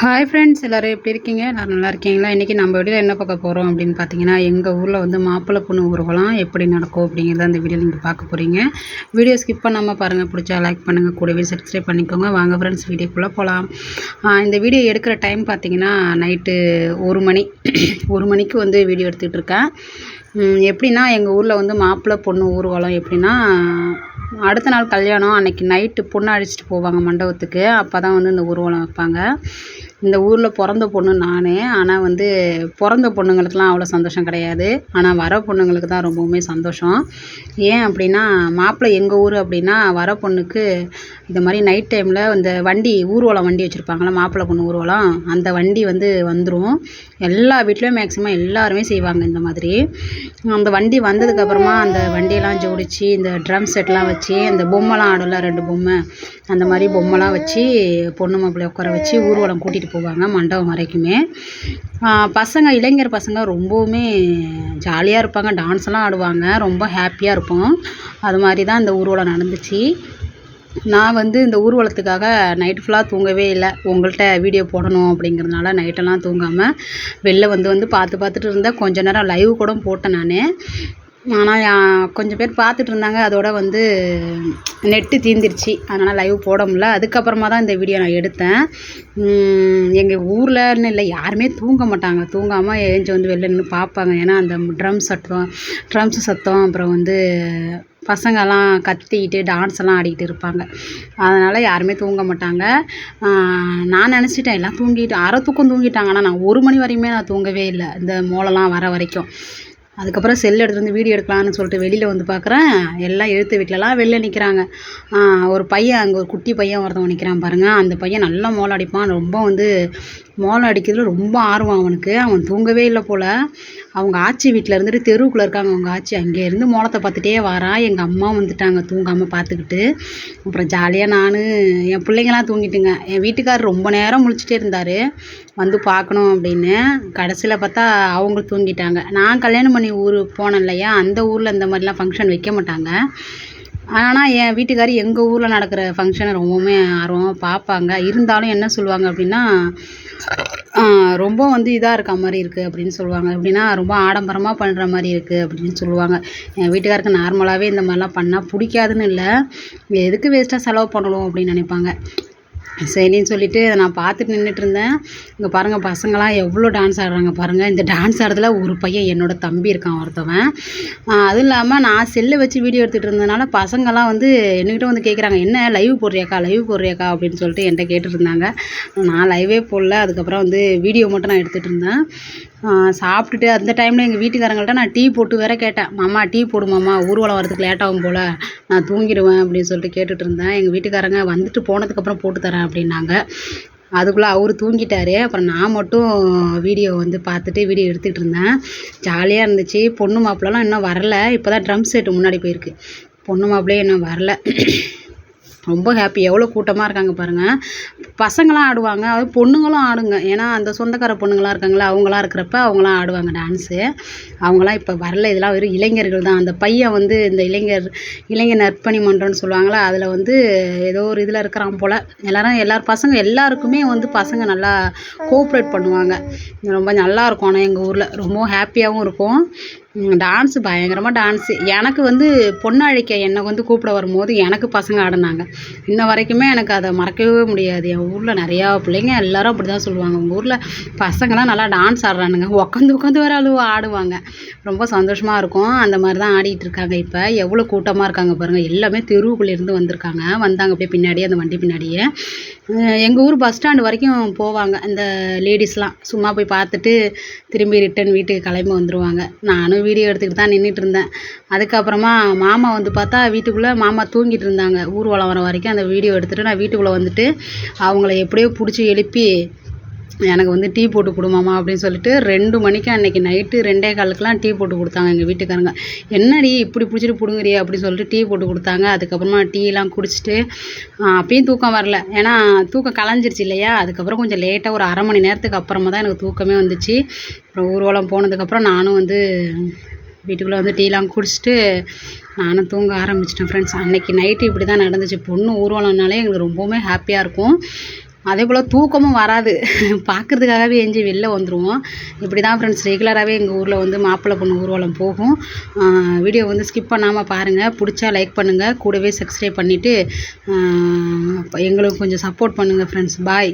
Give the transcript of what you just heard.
Hi friends, எல்லோரும் எப்படி இருக்கீங்க? எல்லோரும் நல்லா இருக்கீங்களா? இன்றைக்கி நம்ம வீடியோவில் என்ன பார்க்க போகிறோம் அப்படின்னு பார்த்தீங்கன்னா, எங்கள் ஊரில் வந்து மாப்பிள்ளை பொண்ணு ஊர்வலம் எப்படி நடக்கும் அப்படிங்கிறத அந்த வீடியோவில் நீங்கள் பார்க்க போகிறீங்க. வீடியோ ஸ்கிப் பண்ணாமல் பாருங்கள். பிடிச்சா லைக் பண்ணுங்கள், கூடவே சப்ஸ்கிரைப் பண்ணிக்கோங்க. வாங்க ஃப்ரெண்ட்ஸ், வீடியோக்குள்ளே போகலாம். இந்த வீடியோ எடுக்கிற டைம் பார்த்தீங்கன்னா நைட்டு 1 மணி 1 மணிக்கு வந்து வீடியோ எடுத்துகிட்டு இருக்கேன். எப்படின்னா எங்கள் ஊரில் வந்து மாப்பிள்ளை பொண்ணு ஊர்வலம் எப்படின்னா, அடுத்த நாள் கல்யாணம் அன்றைக்கி நைட்டு பொண்ணு அழைச்சிட்டு போவாங்க மண்டபத்துக்கு. அப்போ தான் வந்து இந்த ஊர்வலம் வைப்பாங்க. இந்த ஊரில் பிறந்த பொண்ணு நான். ஆனால் வந்து பிறந்த பொண்ணுங்களுக்கெலாம் அவ்வளோ சந்தோஷம் கிடையாது. ஆனால் வர பொண்ணுங்களுக்கு தான் ரொம்பவுமே சந்தோஷம். ஏன் அப்படின்னா, மாப்பிள்ளை எங்கள் ஊர் அப்படின்னா வர பொண்ணுக்கு இது மாதிரி நைட் டைமில் இந்த வண்டி ஊர்வலம் வண்டி வச்சுருப்பாங்களா, மாப்பிள்ளை பொண்ணு ஊர்வலம், அந்த வண்டி வந்து வந்துடும். எல்லா வீட்லேயும் மேக்ஸிமம் எல்லாருமே செய்வாங்க இந்த மாதிரி. அந்த வண்டி வந்ததுக்கப்புறமா அந்த வண்டியெல்லாம் ஜோடித்து இந்த ட்ரம் செட்லாம் வச்சு அந்த பொம்மைலாம் ஆடும்ல, 2 பொம்மை, அந்த மாதிரி பொம்மைலாம் வச்சு பொண்ணு மாப்பிள்ளை உட்கார வச்சு ஊர்வலம் கூட்டிகிட்டு போவாங்க மண்டபம் வரைக்குமே. பசங்க, இளைஞர் பசங்க ரொம்பவுமே ஜாலியாக இருப்பாங்க. டான்ஸ்லாம் ஆடுவாங்க. ரொம்ப ஹாப்பியாக இருப்போம். அது மாதிரி தான் இந்த ஊர்வலம் நடந்துச்சு. நான் வந்து இந்த ஊர்வலத்துக்காக நைட் ஃபுல்லாக தூங்கவே இல்லை. உங்கள்கிட்ட வீடியோ போடணும் அப்படிங்கிறதுனால நைட்டெல்லாம் தூங்காமல் வெளில வந்து பார்த்துட்டு இருந்தேன். கொஞ்ச நேரம் லைவ் கூட போட்டேன் நான். ஆனால் கொஞ்சம் பேர் பார்த்துட்டு இருந்தாங்க. அதோட வந்து நெட்டு தீர்ந்துருச்சு. அதனால் லைவ் போட முடியல. அதுக்கப்புறமா தான் இந்த வீடியோ நான் எடுத்தேன். எங்கள் ஊர்லன்னு இல்லை, யாருமே தூங்க மாட்டாங்க. தூங்காமல் எழுந்து வந்து வெளில நின்று பார்ப்பாங்க. ஏன்னா அந்த ட்ரம்ஸ் சத்தம், அப்புறம் வந்து பசங்கள்லாம் கத்திக்கிட்டு டான்ஸ் எல்லாம் ஆடிக்கிட்டு இருப்பாங்க. அதனால் யாருமே தூங்க மாட்டாங்க. நான் நினச்சிட்டேன் எல்லாம் தூங்கிட்டு அரை தூக்கம் தூங்கிட்டாங்க. ஆனால் நான் 1 மணி வரையுமே நான் தூங்கவே இல்லை, இந்த மோளெல்லாம் வர வரைக்கும். அதுக்கப்புறம் செல் எடுத்துகிட்டு வந்து வீடியோ எடுக்கலான்னு சொல்லிட்டு வெளியில் வந்து பார்க்குறேன், எல்லாம் எழுத்து வீட்டிலலாம் வெளில நிற்கிறாங்க. ஒரு பையன், அங்கே ஒரு குட்டி பையன் ஒருத்தவன் நிற்கிறான் பாருங்கள். அந்த பையன் நல்லா மோளம் அடிப்பான். ரொம்ப வந்து மோளம் அடிக்கிறதுல ரொம்ப ஆர்வம் அவனுக்கு. அவன் தூங்கவே இல்லை போல். அவங்க ஆச்சி வீட்டில் இருந்துட்டு தெருவுக்குள்ளே இருக்காங்க அவங்க ஆச்சி. அங்கேருந்து மோளத்தை பார்த்துட்டே வரான். எங்கள் அம்மா வந்துட்டாங்க தூங்காமல் பார்த்துக்கிட்டு. அப்புறம் ஜாலியாக நான், என் பிள்ளைங்களாம் தூங்கிட்டுங்க. என் வீட்டுக்காரர் ரொம்ப நேரம் முழிச்சிட்டே இருந்தார் வந்து பார்க்கணும் அப்படின்னு. கடைசியில் பார்த்தா அவங்க தூங்கிட்டாங்க. நான் கல்யாணம் பண்ணி ஊருக்கு போனேன் இல்லையா, அந்த ஊரில் இந்த மாதிரிலாம் ஃபங்க்ஷன் வைக்க மாட்டாங்க. ஆனால் என் வீட்டுக்காரர் எங்கள் ஊரில் நடக்கிற ஃபங்க்ஷனை ரொம்பவுமே ஆர்வமாக பார்ப்பாங்க. இருந்தாலும் என்ன சொல்லுவாங்க அப்படின்னா, ரொம்ப வந்து இதாக இருக்க மாதிரி இருக்குது அப்படின்னு சொல்லுவாங்க. எப்படின்னா ரொம்ப ஆடம்பரமாக பண்ணுற மாதிரி இருக்குது அப்படின்னு சொல்லுவாங்க. என் வீட்டுக்காருக்கு நார்மலாகவே இந்த மாதிரிலாம் பண்ணால் பிடிக்காதுன்னு இல்லை, எதுக்கு வேஸ்ட்டாக செலவு பண்ணணும் அப்படின்னு நினைப்பாங்க. சரின்னு சொல்லிவிட்டு நான் பார்த்துட்டு நின்றுட்டுருந்தேன். இங்கே பாருங்கள், பசங்களாம் எவ்வளோ டான்ஸ் ஆடுறாங்க பாருங்கள். இந்த டான்ஸ் ஆடுறதுல ஒரு பையன் என்னோடய தம்பி இருக்கான் ஒருத்தவன். அதுவும் இல்லாமல் நான் செல்லை வச்சு வீடியோ எடுத்துகிட்டு இருந்ததுனால பசங்கள்லாம் வந்து என்கிட்ட வந்து கேட்குறாங்க, என்ன லைவ் போடுறியாக்கா அப்படின்னு சொல்லிட்டு என்கிட்ட கேட்டுட்டு இருந்தாங்க. நான் லைவே போடல. அதுக்கப்புறம் வந்து வீடியோ மட்டும் நான் எடுத்துகிட்டு இருந்தேன். சாப்பிட்டுட்டு அந்த டைமில் எங்கள் வீட்டுக்காரங்கள்ட்ட நான் டீ போட்டு வேற கேட்டேன். மாமா டீ போடு மாமா, ஊர்வலம் வரதுக்கு லேட் ஆகும் போல், நான் தூங்கிடுவேன் அப்படின்னு சொல்லிட்டு கேட்டுட்டு இருந்தேன். எங்கள் வீட்டுக்காரங்க வந்துட்டு போனதுக்கப்புறம் போட்டு தரேன் அப்படின்னாங்க. அதுக்குள்ளே அவர் தூங்கிட்டார். அப்புறம் நான் மட்டும் வீடியோ வந்து பார்த்துட்டு வீடியோ எடுத்துகிட்டு இருந்தேன். ஜாலியாக இருந்துச்சு. பொண்ணு மாப்பிள்ளலாம் இன்னும் வரல. இப்போ தான் ட்ரம் செட்டு முன்னாடி போயிருக்கு. பொண்ணு மாப்பிள்ளையே இன்னும் வரல. ரொம்ப ஹாப்பி. எவ்வளோ கூட்டமாக இருக்காங்க பாருங்கள். பசங்களாம் ஆடுவாங்க, அது பொண்ணுங்களும் ஆடுங்க. ஏன்னா அந்த சொந்தக்கார பொண்ணுங்களாம் இருக்காங்களா, அவங்களாம் இருக்கிறப்ப அவங்களாம் ஆடுவாங்க டான்ஸு. அவங்களாம் இப்போ வரல. இதெல்லாம் வெறும் இளைஞர்கள் தான். அந்த பையன் வந்து இந்த இளைஞர் நற்பணி மன்றம்னு சொல்லுவாங்களா, அதில் வந்து ஏதோ ஒரு இதில் இருக்கிறான் போல். பசங்க எல்லாருக்குமே வந்து பசங்க நல்லா கோஆப்ரேட் பண்ணுவாங்க. ரொம்ப நல்லாயிருக்கும். ஆனால் எங்கள் ஊரில் ரொம்ப ஹாப்பியாகவும் இருக்கும். டான்ஸு பயங்கரமாக டான்ஸு. எனக்கு வந்து பொண்ணு அழைக்க என்னை வந்து கூப்பிட வரும்போது எனக்கு பசங்க ஆடினாங்க. இன்ன வரைக்குமே எனக்கு அதை மறக்கவே முடியாது. என் ஊரில் நிறையா பிள்ளைங்க எல்லோரும் அப்படி தான் சொல்லுவாங்க, உங்கள் ஊரில் பசங்களாம் நல்லா டான்ஸ் ஆடுறானுங்க, உட்காந்து வர அளவு ஆடுவாங்க. ரொம்ப சந்தோஷமாக இருக்கும். அந்த மாதிரி தான் ஆடிட்டு இருக்காங்க. இப்போ எவ்வளோ கூட்டமாக இருக்காங்க பாருங்கள். எல்லாமே தெருவுக்குள்ளேருந்து வந்தாங்க அப்படியே பின்னாடியே, அந்த வண்டி பின்னாடியே. எங்கள் ஊர் பஸ் ஸ்டாண்டு வரைக்கும் போவாங்க இந்த லேடிஸ்லாம். சும்மா போய் பார்த்துட்டு திரும்பி ரிட்டன் வீட்டுக்கு கிளம்பி வந்துடுவாங்க. நானும் வீடியோ எடுத்துக்கிட்டு தான் நின்றுட்டு இருந்தேன். அதுக்கப்புறமா மாமா வந்து பார்த்தா வீட்டுக்குள்ளே மாமா தூங்கிட்டு இருந்தாங்க. ஊர்வலம் வர வரைக்கும் அந்த வீடியோ எடுத்துகிட்டு நான் வீட்டுக்குள்ளே வந்துட்டு அவங்கள எப்படியோ பிடிச்சி எழுப்பி எனக்கு வந்து டீ போட்டு கொடுமாமா அப்படின்னு சொல்லிட்டு 2 மணிக்கு அன்றைக்கி நைட்டு 2:15க்குலாம் டீ போட்டு கொடுத்தாங்க எங்கள் வீட்டுக்காரங்க. என்னடி இப்படி பிடிச்சிட்டு பிடுங்குறியா அப்படின்னு சொல்லிட்டு டீ போட்டு கொடுத்தாங்க. அதுக்கப்புறமா டீலாம் குடிச்சிட்டு அப்பயும் தூக்கம் வரல. ஏன்னா தூக்கம் கலைஞ்சிருச்சு இல்லையா. அதுக்கப்புறம் கொஞ்சம் லேட்டாக ஒரு 1/2 மணி நேரத்துக்கு அப்புறமா தான் எனக்கு தூக்கமே வந்துச்சு. அப்புறம் ஊர்வலம் போனதுக்கப்புறம் நானும் வந்து வீட்டுக்குள்ளே வந்து டீலாம் குடிச்சிட்டு நானும் தூங்க ஆரம்பிச்சிட்டேன் ஃப்ரெண்ட்ஸ். அன்றைக்கி நைட்டு இப்படி தான் நடந்துச்சு. பொண்ணு ஊர்வலம்னாலே எங்களுக்கு ரொம்பவுமே ஹாப்பியாக இருக்கும். அதே போல் தூக்கமும் வராது. பார்க்குறதுக்காகவே எஞ்சி வெளில வந்துடுவோம். இப்படி தான் ஃப்ரெண்ட்ஸ் ரெகுலராகவே எங்கள் ஊரில் வந்து மாப்பிள்ளை பொண்ணு ஊர்வலம் போகும். வீடியோ வந்து ஸ்கிப் பண்ணாமல் பாருங்கள். பிடிச்சா லைக் பண்ணுங்கள். கூடவே சப்ஸ்கிரைப் பண்ணிவிட்டு எங்களுக்கு கொஞ்சம் சப்போர்ட் பண்ணுங்கள் ஃப்ரெண்ட்ஸ். பாய்.